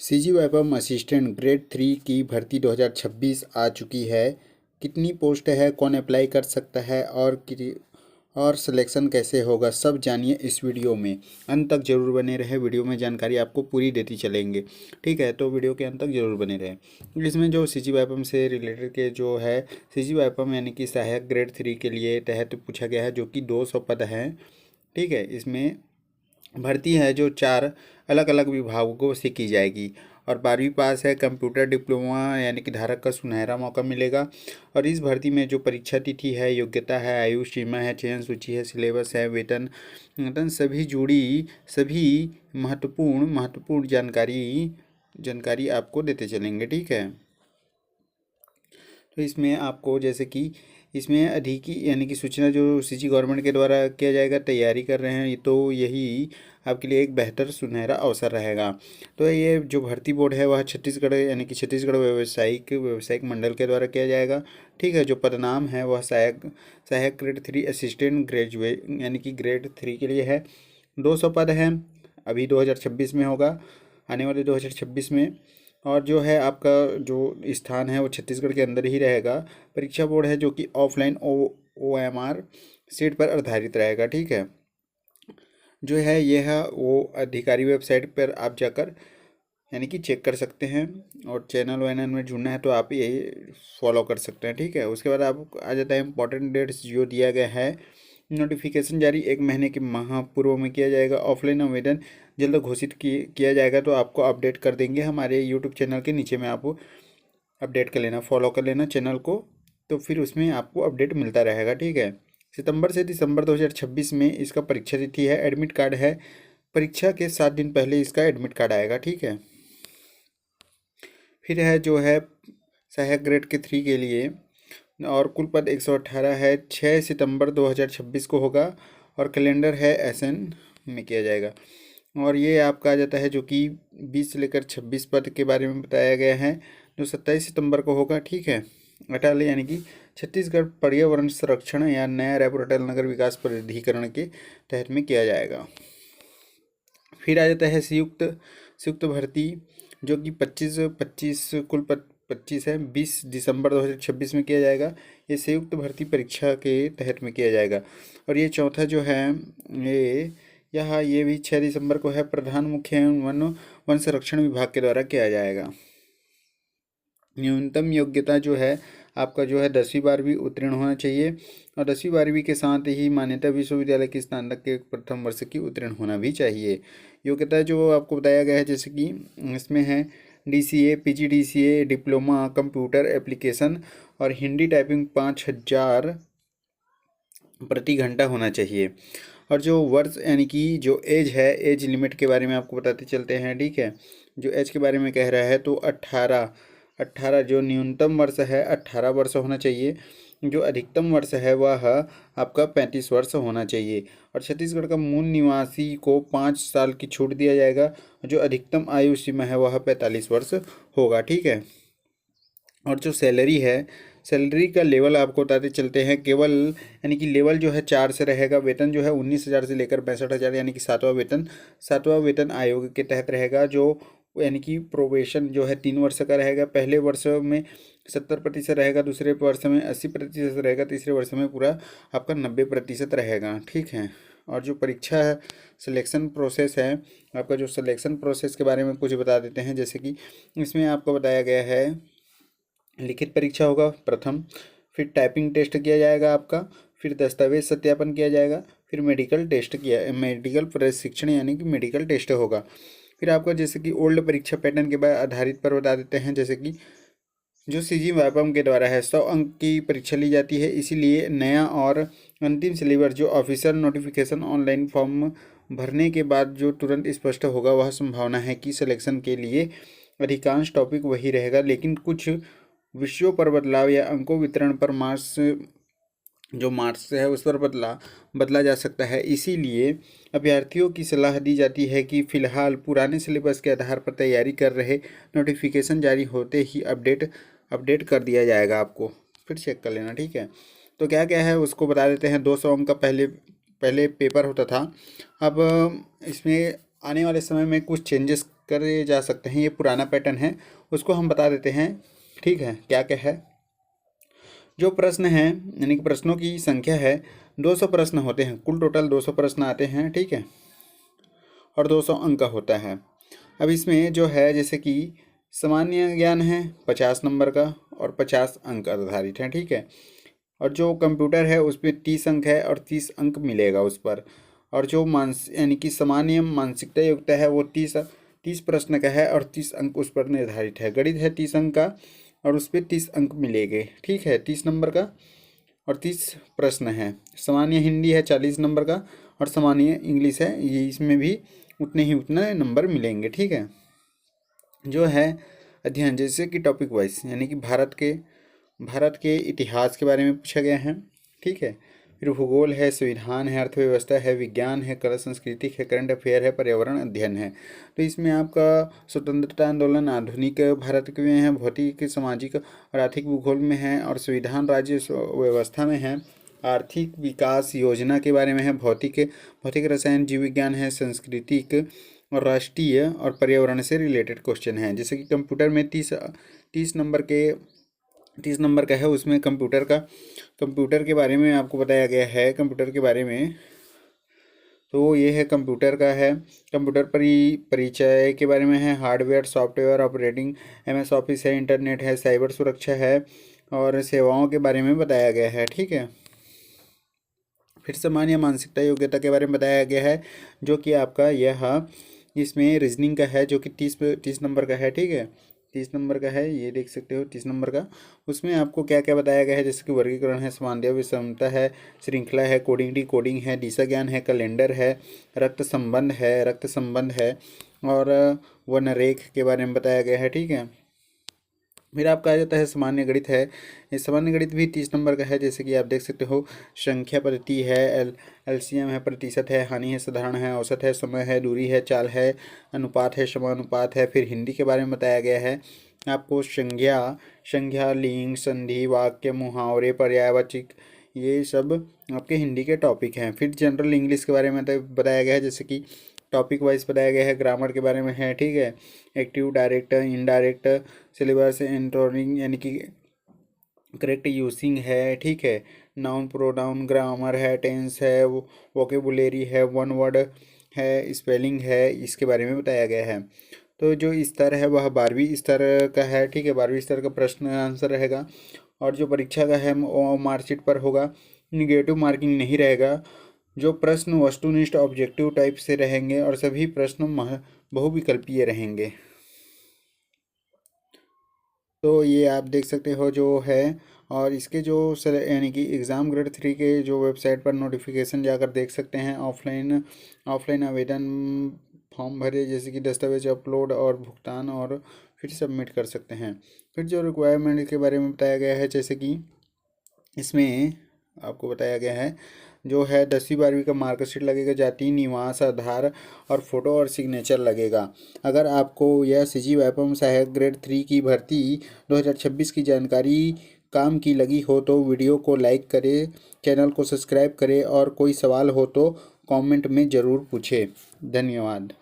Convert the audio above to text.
CGYPM assistant grade 3 की भर्ती 2026 आ चुकी है। कितनी पोस्ट है, कौन अप्लाई कर सकता है और सिलेक्शन कैसे होगा, सब जानिए इस वीडियो में। अंत तक जरूर बने रहे, वीडियो में जानकारी आपको पूरी देती चलेंगे। ठीक है, तो वीडियो के अंत तक जरूर बने रहे। इसमें जो CGYPM से रिलेटेड के जो है CGYPM यानी कि सहायक ग्रेड 3 के लिए तहत पूछा गया है, जो कि 200 पद हैं। ठीक है, इसमें भर्ती है जो 4 अलग अलग विभागों से की जाएगी और 12वीं पास है, कंप्यूटर डिप्लोमा यानी कि धारक का सुनहरा मौका मिलेगा। और इस भर्ती में जो परीक्षा तिथि है, योग्यता है, आयु सीमा है, चयन सूची है, सिलेबस है, वेतन वेतन सभी जुड़ी सभी महत्वपूर्ण जानकारी आपको देते चलेंगे। ठीक है, तो इसमें आपको जैसे कि इसमें अधिकी यानी कि सूचना जो CG गवर्नमेंट के द्वारा किया जाएगा, तैयारी कर रहे हैं तो यही आपके लिए एक बेहतर सुनहरा अवसर रहेगा। तो ये जो भर्ती बोर्ड है वह छत्तीसगढ़ यानी कि छत्तीसगढ़ व्यावसायिक मंडल के द्वारा किया जाएगा। ठीक है, जो पदनाम है वह सहायक ग्रेड 3 असिस्टेंट ग्रेजुएट यानी कि ग्रेड 3 के लिए है। 200 पद हैं, अभी 2026 में होगा, आने वाले 2026 में। और जो है आपका जो स्थान है वो छत्तीसगढ़ के अंदर ही रहेगा। परीक्षा बोर्ड है जो कि ऑफलाइन OMR सीट पर आधारित रहेगा। ठीक है, जो है यह वो अधिकारी वेबसाइट पर आप जाकर यानी कि चेक कर सकते हैं। और चैनल वैनल में जुड़ना है तो आप ये फॉलो कर सकते हैं। ठीक है, उसके बाद आप आ जाता है इंपॉर्टेंट डेट्स जो दिया गया है। नोटिफिकेशन जारी 1 महीने के माह पूर्व में किया जाएगा। ऑफलाइन आवेदन जल्द घोषित किया जाएगा, तो आपको अपडेट कर देंगे हमारे यूट्यूब चैनल के नीचे में। आप अपडेट कर लेना, फॉलो कर लेना चैनल को, तो फिर उसमें आपको अपडेट मिलता रहेगा। ठीक है, सितंबर से दिसंबर 2026 में इसका परीक्षा तिथि है। एडमिट कार्ड है, परीक्षा के 7 दिन पहले इसका एडमिट कार्ड आएगा। ठीक है, फिर है जो है सहायक ग्रेड के 3 के लिए और कुल पद 118 है। 6 सितंबर 2026 को होगा और कैलेंडर है SN में किया जाएगा। और ये आपका आ जाता है जो कि 20 से लेकर 26 पद के बारे में बताया गया है, जो 27 सितंबर को होगा। ठीक है, अटल यानी कि छत्तीसगढ़ पर्यावरण संरक्षण या नया रायपुर अटल नगर विकास प्राधिकरण के तहत में किया जाएगा। फिर आ जाता है संयुक्त भर्ती, जो कि 25 कुल 25 है, 20 दिसंबर 2026 में किया जाएगा। ये संयुक्त भर्ती परीक्षा के तहत में किया जाएगा। और ये चौथा जो है ये भी 6 दिसंबर को है, प्रधान मुख्य वन संरक्षण विभाग के द्वारा किया जाएगा। न्यूनतम योग्यता जो है आपका जो है 10वीं 12वीं उत्तीर्ण होना चाहिए और 10वीं 12वीं के साथ ही मान्यता विश्वविद्यालय के स्नातक के प्रथम वर्ष की उत्तीर्ण होना भी चाहिए। योग्यता जो आपको बताया गया है जैसे कि इसमें है DCA PGDCA diploma computer application और हिंदी टाइपिंग 5000 प्रति घंटा होना चाहिए। और जो वर्ष यानी कि जो एज है, एज लिमिट के बारे में आपको बताते चलते हैं। ठीक है, जो एज के बारे में कह रहा है तो 18 जो न्यूनतम वर्ष है 18 वर्ष होना चाहिए। जो अधिकतम वर्ष है वह आपका 35 वर्ष होना चाहिए। और छत्तीसगढ़ का मूल निवासी को 5 साल की छूट दिया जाएगा। जो अधिकतम आयु सीमा है वह 45 वर्ष होगा। ठीक है, और जो सैलरी का लेवल आपको बताते चलते हैं। केवल यानी कि लेवल जो है 4 से रहेगा। वेतन जो है 19,000 से लेकर 65,000 यानी कि 7वां वेतन आयोग के तहत रहेगा। जो यानी कि प्रोबेशन जो है 3 वर्ष का रहेगा। पहले वर्ष में 70% रहेगा, दूसरे वर्ष में 80% रहेगा, तीसरे वर्ष में पूरा आपका 90% रहेगा। ठीक है, और जो परीक्षा है सिलेक्शन प्रोसेस है, आपका जो सिलेक्शन प्रोसेस के बारे में कुछ बता देते हैं। जैसे कि इसमें आपको बताया गया है लिखित परीक्षा होगा प्रथम, फिर टाइपिंग टेस्ट किया जाएगा आपका, फिर दस्तावेज सत्यापन किया जाएगा, फिर मेडिकल प्रशिक्षण यानी कि मेडिकल टेस्ट होगा। फिर आपका जैसे कि ओल्ड परीक्षा पैटर्न के बाद आधारित पर बता देते हैं। जैसे कि जो CGYPM के द्वारा है 100 अंक की परीक्षा ली जाती है, इसीलिए नया और अंतिम सिलेबस जो ऑफिशियल नोटिफिकेशन ऑनलाइन फॉर्म भरने के बाद जो तुरंत स्पष्ट होगा, वह संभावना है कि सिलेक्शन के लिए अधिकांश टॉपिक वही रहेगा, लेकिन कुछ विषयों पर बदलाव या अंकों वितरण पर मार्क्स है उस पर बदला जा सकता है। इसीलिए अभ्यर्थियों की सलाह दी जाती है कि फिलहाल पुराने सिलेबस के आधार पर तैयारी कर रहे, नोटिफिकेशन जारी होते ही अपडेट कर दिया जाएगा। आपको फिर चेक कर लेना। ठीक है, तो क्या क्या है उसको बता देते हैं। 200 अंक का पहले पेपर होता था। अब इसमें आने वाले समय में कुछ चेंजेस करे जा सकते हैं। ये पुराना पैटर्न है, उसको हम बता देते हैं। ठीक है, क्या क्या है जो प्रश्न है, यानी कि प्रश्नों की संख्या है 200 प्रश्न होते हैं, कुल टोटल 200 प्रश्न आते हैं। ठीक है, और 200 अंक का होता है। अब इसमें जो है जैसे कि सामान्य ज्ञान है 50 नंबर का और 50 अंक आधारित है। ठीक है, और जो कंप्यूटर है उसमें 30 अंक है और 30 अंक मिलेगा उस पर। और जो यानी कि सामान्य मानसिकता योग्यता है वो 30 प्रश्न का है और 30 अंक उस पर निर्धारित है। गणित है 30 अंक का और उस पर 30 अंक मिलेंगे। ठीक है, 30 नंबर का और 30 प्रश्न है। सामान्य हिंदी है 40 नंबर का और सामान्य इंग्लिश है, ये इसमें भी उतने नंबर मिलेंगे। ठीक है, जो है अध्ययन जैसे कि टॉपिक वाइज, यानी कि भारत के इतिहास के बारे में पूछा गया है। ठीक है, फिर भूगोल है, संविधान है, अर्थव्यवस्था है, विज्ञान है, कला संस्कृति है, करंट अफेयर है, पर्यावरण अध्ययन है। तो इसमें आपका स्वतंत्रता आंदोलन, आधुनिक भारत के में है, भौतिक सामाजिक और आर्थिक भूगोल में है, और संविधान राज्य व्यवस्था में है, आर्थिक विकास योजना के बारे में है, भौतिक रसायन, जीव विज्ञान है, सांस्कृतिक और राष्ट्रीय और पर्यावरण से रिलेटेड क्वेश्चन हैं। जैसे कि कंप्यूटर में 30 नंबर का है, उसमें कंप्यूटर के बारे में आपको बताया गया है। कंप्यूटर के बारे में तो ये है कंप्यूटर का है, कंप्यूटर परिचय के बारे में है, hardware, software, operating, MS office है, इंटरनेट है, साइबर सुरक्षा है और सेवाओं के बारे में बताया गया है। ठीक है, फिर सामान्य मानसिकता योग्यता के बारे में बताया गया है, जो कि आपका यह इसमें रीजनिंग का है, जो कि 30 नंबर का है। ठीक है, 30 नंबर का है, ये देख सकते हो 30 नंबर का। उसमें आपको क्या क्या बताया गया है, जैसे कि वर्गीकरण है, समानता विषमता है, श्रृंखला है, कोडिंग डिकोडिंग है, दिशा ज्ञान है, कैलेंडर है, रक्त संबंध है और वनरेख के बारे में बताया गया है। ठीक है, फिर आपका आ जाता है सामान्य गणित है। ये सामान्य गणित भी 30 नंबर का है, जैसे कि आप देख सकते हो संख्या पद्धति है, LCM है, प्रतिशत है, हानि है, साधारण है, औसत है, समय है, दूरी है, चाल है, अनुपात है, समानुपात है। फिर हिंदी के बारे में बताया गया है आपको संज्ञा, लिंग, संधि, वाक्य, मुहावरे, पर्यायवाची, ये सब आपके हिंदी के टॉपिक हैं। फिर जनरल इंग्लिश के बारे में बताया गया है, जैसे कि टॉपिक वाइज बताया गया है। ग्रामर के बारे में है। ठीक है, एक्टिव, डायरेक्ट, इनडायरेक्ट, सिलेबस, एंटोनिंग यानी कि करेक्ट यूजिंग है। ठीक है, नाउन, प्रोनाउन, ग्रामर है, टेंस है, वोकेबुलरी है, वन वर्ड है, स्पेलिंग है, इसके बारे में बताया गया है। तो जो स्तर है वह 12वीं स्तर का है। ठीक है, 12वीं स्तर का प्रश्न आंसर रहेगा। और जो परीक्षा का है वो मार्कशीट पर होगा, निगेटिव मार्किंग नहीं रहेगा। जो प्रश्न वस्तुनिष्ठ ऑब्जेक्टिव टाइप से रहेंगे और सभी प्रश्न बहुविकल्पीय रहेंगे। तो ये आप देख सकते हो जो है। और इसके जो यानी कि एग्ज़ाम ग्रेड 3 के जो वेबसाइट पर नोटिफिकेशन जाकर देख सकते हैं। ऑफलाइन आवेदन फॉर्म भरे, जैसे कि दस्तावेज अपलोड और भुगतान, और फिर सबमिट कर सकते हैं। फिर जो रिक्वायरमेंट के बारे में बताया गया है, जैसे कि इसमें आपको बताया गया है जो है 10वीं 12वीं का मार्कशीट लगेगा, जाति, निवास, आधार और फोटो और सिग्नेचर लगेगा। अगर आपको यह CG व्यापम सहायक ग्रेड 3 की भर्ती 2026 की जानकारी काम की लगी हो तो वीडियो को लाइक करें, चैनल को सब्सक्राइब करें और कोई सवाल हो तो कमेंट में ज़रूर पूछें। धन्यवाद।